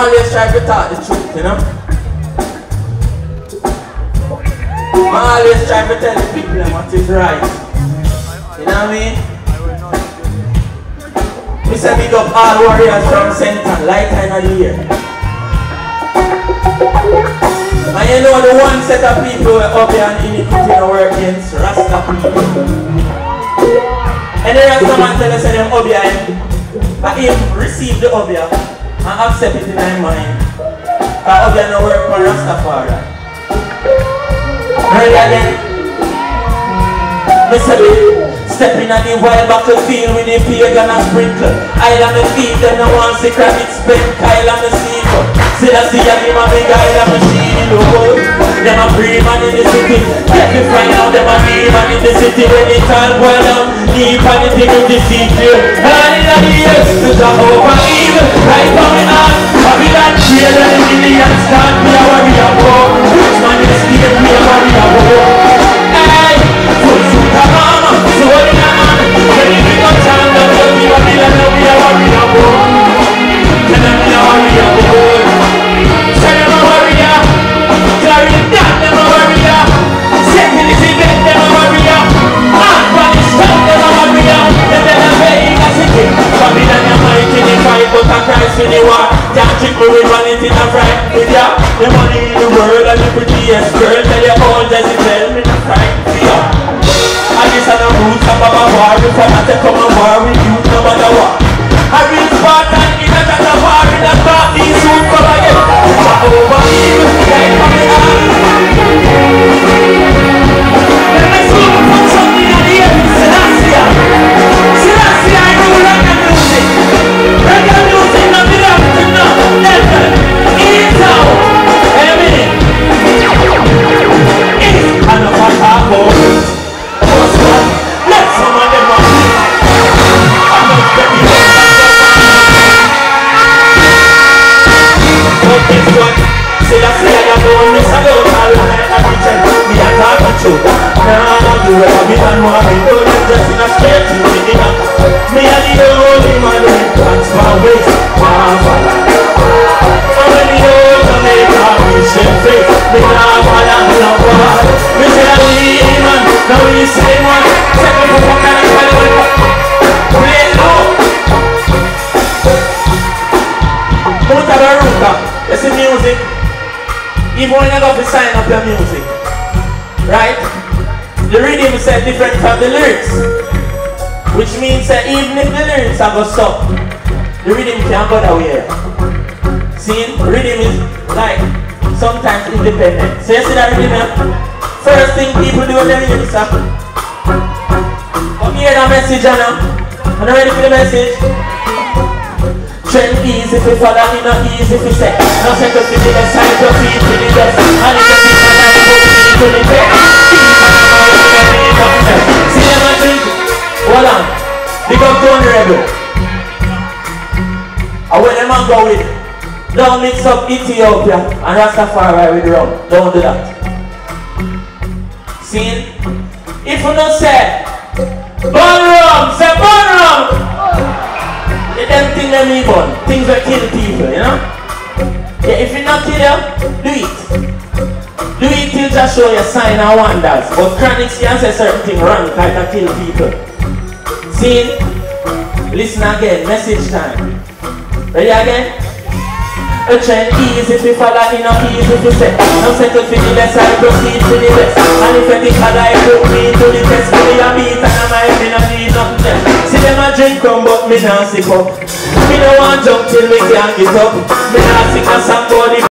always try to talk the truth, you know. I always try to tell the people what is right. You know what I mean? We say big up all warriors from Central, light time of the year. And you know the one set of people were up here and iniquity in work against Rasta people. And the Rasta man tell us that them up here, but him receive the up here and accept it in my mind. Because up here no work for Rastafari. Ready again? Mr. B, stepping at the wild battlefield with the pagan and sprinkle. I am the feet, them no one sick and it's spent. Kyle and the sequel. See that see a game of big guy and machine in the world. Them a free man in the city. Get me find out them a free man in the city. When it all boil down, deep and the thing with the secret. And in the years, to talk over evil. Right on me on, Babylon trail and the millions start me a warrior war. Rich man in the state, me a warrior war. Hey, full suit of armor, sword in a hand. When you bring up time, don't tell me Babylon, now we a warrior war. Tell them we a warrior war. Say them a warrior. Carry that, them a warrior. Second is event, them a warrior. Hard punish, them a warrior. Them then a very city. Babylon a mighty, they fight, but a Christ in the war. Can't trick me with vanity in a fright with ya. The money in the world and the prettiest girl. Tell you all Jezebel, me not fright for ya. And this are the roots of our war. If I not to come and war with you, no matter what. I real Spartan in a cat of war. In a thought these soon come again. Over evil, like on the arm. Let me see you put something in the air. Selassie, I rule reggae music. Reggae music, not the after now. Never. It's out. Every it's another taco. Let some of them up. I'm not getting but this one, Selassie, I am going to salute all of my attention. Me a talk the truth. Now you ever been on one way, don't you just in a straight to the dinner. Me a the only man who plans for waste. I'm the old Jamaica, we shake face. Me now follow no one. Me say I leave man, now we say man. Second for fuck and I follow it. Play low. Put a ruka. It's the music. Even when you go to sign up your music, right? The rhythm is different from the lyrics, which means that even if the lyrics are go stop, the rhythm can't go that way. See, rhythm is like sometimes independent. So you see that rhythm? First thing people do when they hear this happen. Come hear that message, Anna. Are you ready for the message? Trend easy if you follow me, not easy if you say. No set up to the best, I proceed to the best. And if you think that I go to the best, see them and drink. Hold on. Big up Tony Rebel. And where them man go with, don't mix up Ethiopia and Rastafari with rum. Don't do that. See? If you don't say, burn rum, say burn rum. Them things that me burn, things that kill people, you know? Yeah, if you not kill them, do it. Do it till just show your sign and wonders. But chronic can say certain thing wrong, like to kill people. See? Listen again, message time. Ready again? A trend easy if you follow in a easy if you say. I'm settled for the best, I proceed to the best. And if you think that I put me to the test, give me a beat and I might be not need nothing else. See them a drink rum but me not sip up. Me no want jump till me can't get up. Me not sing a song for the